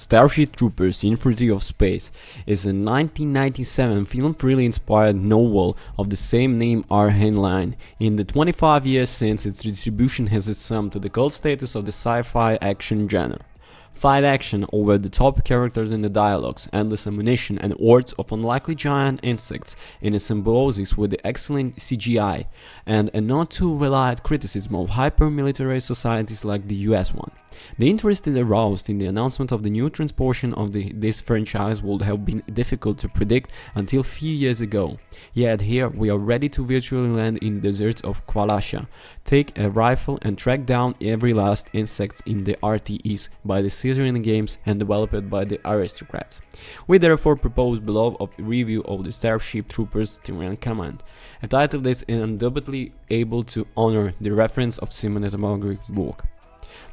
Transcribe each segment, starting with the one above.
Starship Troopers Infantry of Space is a 1997 film-freely inspired novel of the same name Robert Heinlein. In the 25 years since its distribution has assumed to the cult status of the sci-fi action genre. Fight action, over-the-top characters in the dialogues, endless ammunition and hordes of unlikely giant insects in a symbiosis with the excellent CGI, and a not too valid criticism of hyper-militarized societies like the US one. The interest it aroused in the announcement of the new transportation of this franchise would have been difficult to predict until a few years ago. Yet here we are ready to virtually land in the deserts of Kwalasha, take a rifle and track down every last insect in the RTEs by the Syrian games and developed by the aristocrats. We therefore propose below a review of the Starship Troopers Tyrian Command, a title that is undoubtedly able to honor the reference of cinematographic book.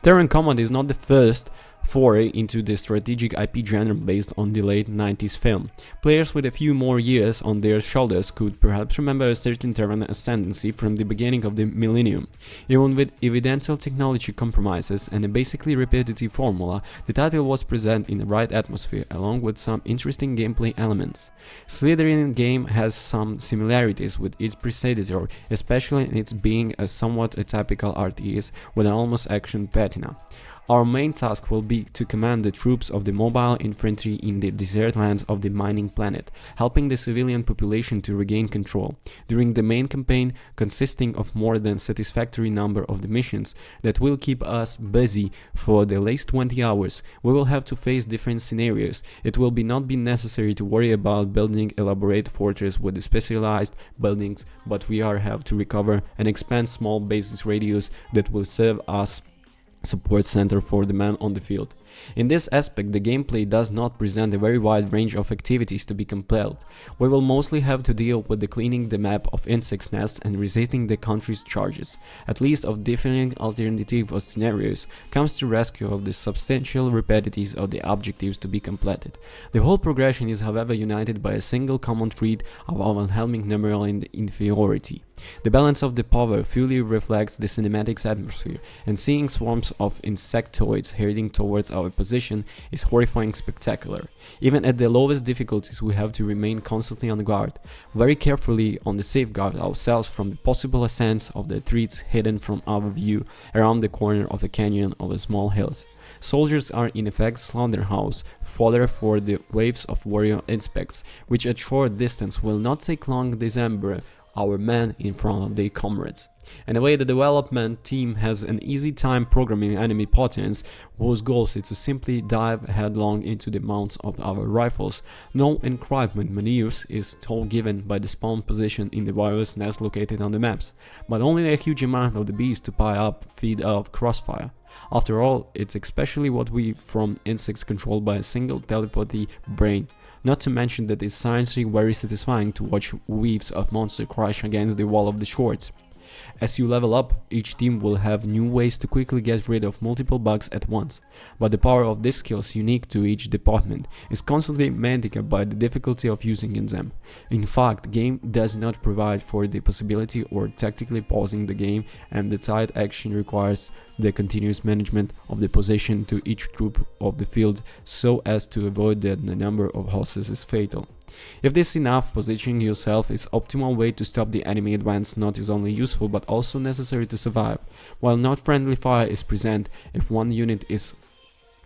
Terran Command is not the first foray into the strategic IP genre based on the late 90s film. Players with a few more years on their shoulders could perhaps remember a certain Terran ascendancy from the beginning of the millennium. Even with evidential technology compromises and a basically repetitive formula, the title was present in the right atmosphere along with some interesting gameplay elements. Slytherin game has some similarities with its predecessor, especially in its being a somewhat atypical RTS with an almost action patina. Our main task will be to command the troops of the mobile infantry in the desert lands of the mining planet, helping the civilian population to regain control. During the main campaign, consisting of more than satisfactory number of the missions that will keep us busy for the last 20 hours, we will have to face different scenarios. It will not be necessary to worry about building elaborate fortress with the specialized buildings, but we have to recover and expand small bases radius that will serve us support center for the man on the field. In this aspect, the gameplay does not present a very wide range of activities to be completed. We will mostly have to deal with the cleaning the map of insect nests and resetting the country's charges. At least of different alternative scenarios comes to rescue of the substantial repetitions of the objectives to be completed. The whole progression is however united by a single common trait of overwhelming numerical inferiority. The balance of the power fully reflects the cinematics atmosphere, and seeing swarms of insectoids heading towards our position is horrifying spectacular. Even at the lowest difficulties we have to remain constantly on guard, very carefully on the safeguard ourselves from the possible ascents of the threats hidden from our view around the corner of a canyon of the small hills. Soldiers are in effect slaughterhouse fodder for the waves of warrior insects, which at short distance will not take long to dismember our men in front of their comrades. In a way, the development team has an easy time programming enemy patterns whose goal is to simply dive headlong into the mounts of our rifles. No encryptment maneuvers is toll given by the spawn position in the various nests located on the maps, but only a huge amount of the beast to pile up feed off crossfire. After all, it's especially what we from insects controlled by a single telepathy brain. Not to mention that it's sciencely very satisfying to watch waves of monsters crash against the wall of the shorts. As you level up, each team will have new ways to quickly get rid of multiple bugs at once, but the power of these skills unique to each department is constantly handicapped by the difficulty of using them. In fact, the game does not provide for the possibility or tactically pausing the game, and the tight action requires the continuous management of the position to each troop of the field so as to avoid that the number of horses is fatal. If this enough, positioning yourself is optimal way to stop the enemy advance not is only useful but also necessary to survive. While not friendly fire is present if one unit is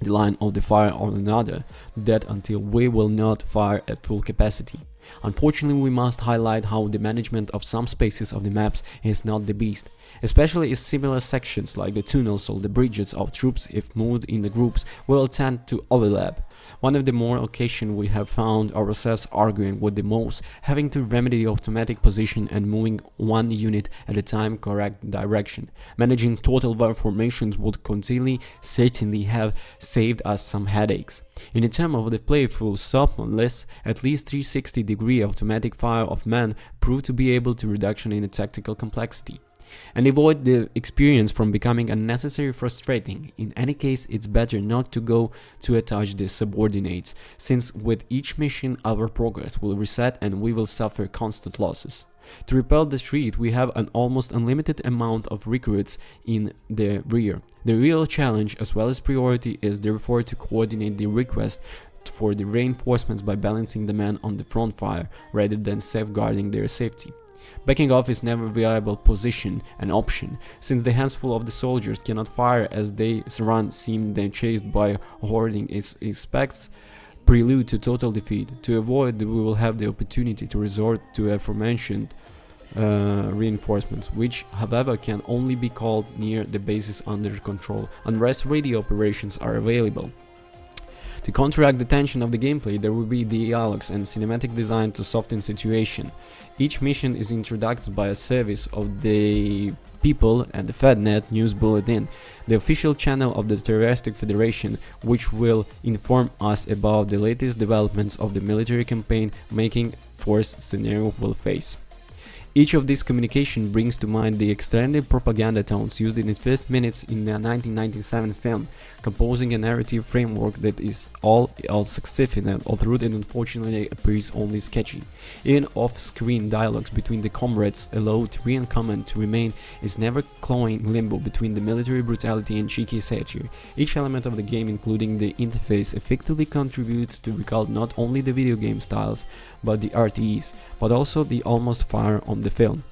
the line of the fire or another, that until we will not fire at full capacity. Unfortunately, we must highlight how the management of some spaces of the maps is not the best, especially in similar sections like the tunnels or the bridges of troops if moved in the groups will tend to overlap. One of the more occasions we have found ourselves arguing with the mouse, having to remedy the automatic position and moving one unit at a time correct direction. Managing total war formations would certainly have saved us some headaches. In the term of the playful softness, at least 360-degree automatic fire of man proved to be able to reduction in the tactical complexity. and avoid the experience from becoming unnecessarily frustrating. In any case, it's better not to go to attach the subordinates, since with each mission our progress will reset and we will suffer constant losses. To repel the threat, we have an almost unlimited amount of recruits in the rear. The real challenge as well as priority is therefore to coordinate the request for the reinforcements by balancing the men on the front fire rather than safeguarding their safety. Backing off is never a viable position and option, since the handful of the soldiers cannot fire as they run, seem then chased by hoarding expects prelude to total defeat. To avoid, we will have the opportunity to resort to aforementioned reinforcements, which however can only be called near the bases under control unless radio operations are available. To counteract the tension of the gameplay, there will be dialogues and cinematic design to soften situation. Each mission is introduced by a service of the People and the FedNet News Bulletin, the official channel of the Terrestrial Federation, which will inform us about the latest developments of the military campaign making force scenario will face. Each of these communications brings to mind the extended propaganda tones used in the first minutes in the 1997 film, composing a narrative framework that is all else sufficient, although it unfortunately appears only sketchy. Even off-screen dialogues between the comrades allow Tree and Command to remain is never clawing limbo between the military brutality and cheeky satire. Each element of the game, including the interface, effectively contributes to recall not only the video game styles, but the RTEs, but also the almost fire on the film.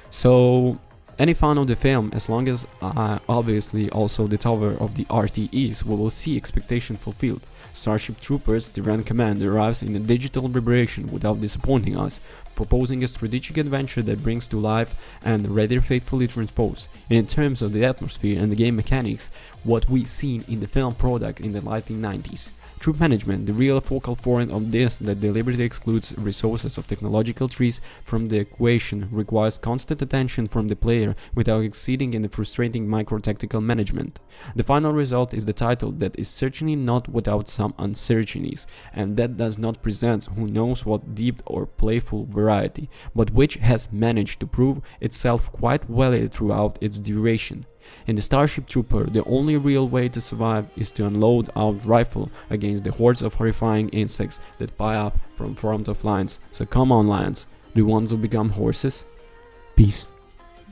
So any fan of the film, as long as obviously also the tower of the RTEs, we will see expectation fulfilled. Starship Troopers, the Grand Command, arrives in a digital vibration without disappointing us, proposing a strategic adventure that brings to life and rather faithfully transpose, in terms of the atmosphere and the game mechanics, what we seen in the film product in the 1990s. Troop management, the real focal point of this that deliberately excludes resources of technological trees from the equation, requires constant attention from the player without exceeding in the frustrating micro-tactical management. The final result is the title that is certainly not without some uncertainties, and that does not present who knows what deep or playful variety, but which has managed to prove itself quite well throughout its duration. In the Starship Trooper, the only real way to survive is to unload our rifle against the hordes of horrifying insects that pile up from front of lines. So come on, lions, do you want to become horses? Peace.